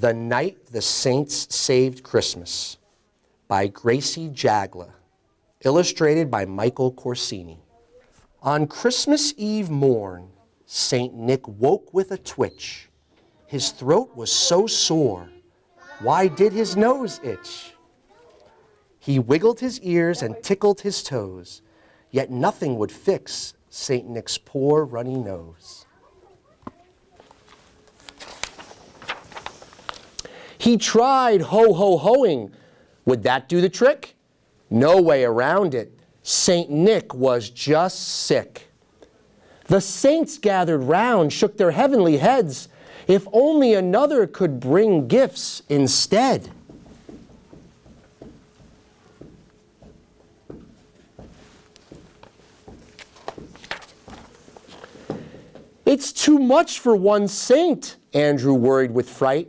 The Night the Saints Saved Christmas by Gracie Jagla, illustrated by Michael Corsini. On Christmas Eve morn, St. Nick woke with a twitch. His throat was so sore. Why did his nose itch? He wiggled his ears and tickled his toes, yet nothing would fix St. Nick's poor runny nose. He tried ho-ho-hoing. Would that do the trick? No way around it. St. Nick was just sick. The saints gathered round, shook their heavenly heads. If only another could bring gifts instead. It's too much for one saint, Andrew worried with fright.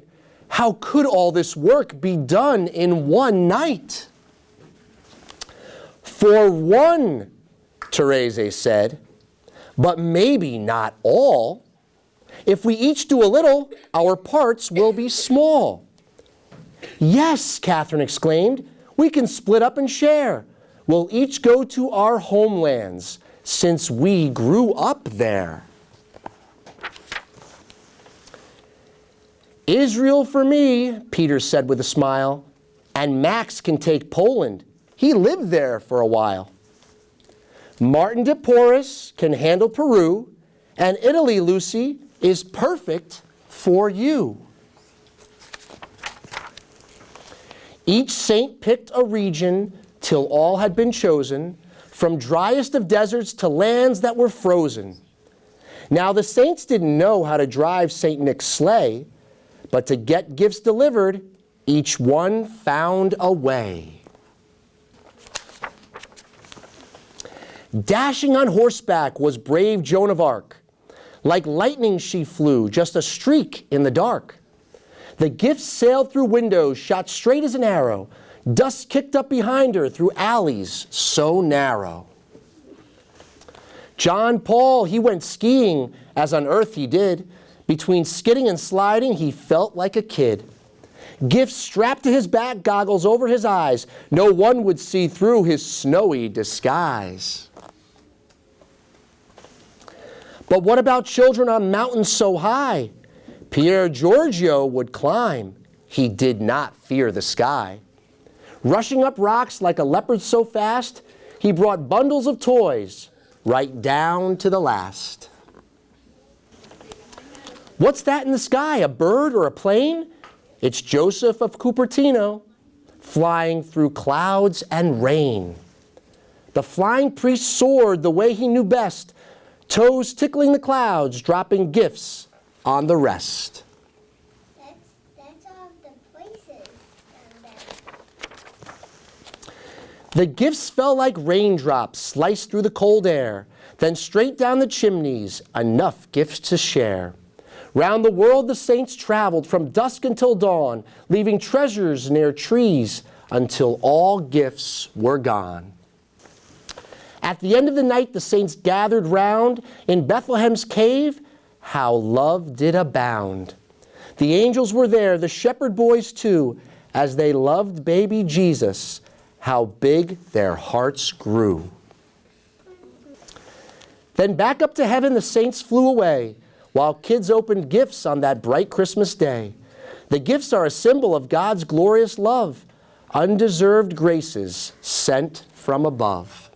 How could all this work be done in one night? For one, Therese said, but maybe not all. If we each do a little, our parts will be small. Yes, Catherine exclaimed, we can split up and share. We'll each go to our homelands, since we grew up there. Israel for me, Peter said with a smile, and Max can take Poland. He lived there for a while. Martin de Porres can handle Peru, and Italy, Lucy, is perfect for you. Each saint picked a region till all had been chosen, from driest of deserts to lands that were frozen. Now the saints didn't know how to drive St. Nick's sleigh, but to get gifts delivered, each one found a way. Dashing on horseback was brave Joan of Arc. Like lightning she flew, just a streak in the dark. The gifts sailed through windows, shot straight as an arrow. Dust kicked up behind her through alleys so narrow. John Paul, he went skiing, as on earth he did. Between skidding and sliding, he felt like a kid. Gifts strapped to his back, goggles over his eyes. No one would see through his snowy disguise. But what about children on mountains so high? Pier Giorgio would climb. He did not fear the sky. Rushing up rocks like a leopard so fast, he brought bundles of toys right down to the last. What's that in the sky, a bird or a plane? It's Joseph of Cupertino, flying through clouds and rain. The flying priest soared the way he knew best, toes tickling the clouds, dropping gifts on the rest. That's all the places down there. The gifts fell like raindrops, sliced through the cold air, then straight down the chimneys, enough gifts to share. Round the world the saints traveled from dusk until dawn, leaving treasures near trees until all gifts were gone. At the end of the night the saints gathered round in Bethlehem's cave. How love did abound. The angels were there, the shepherd boys too, as they loved baby Jesus. How big their hearts grew. Then back up to heaven the saints flew away, while kids opened gifts on that bright Christmas day. The gifts are a symbol of God's glorious love, undeserved graces sent from above.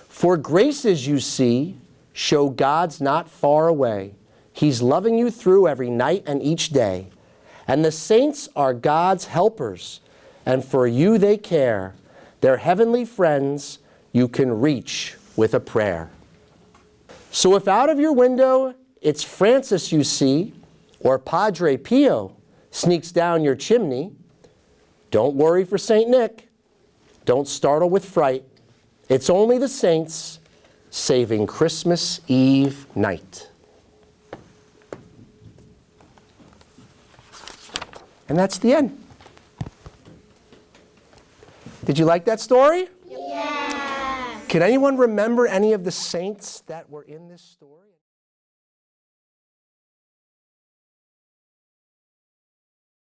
For graces, you see, show God's not far away. He's loving you through every night and each day. And the saints are God's helpers, and for you they care. They're heavenly friends you can reach with a prayer. So if out of your window it's Francis you see, or Padre Pio sneaks down your chimney, don't worry for St. Nick. Don't startle with fright. It's only the saints saving Christmas Eve night. And that's the end. Did you like that story? Yeah. Can anyone remember any of the saints that were in this story?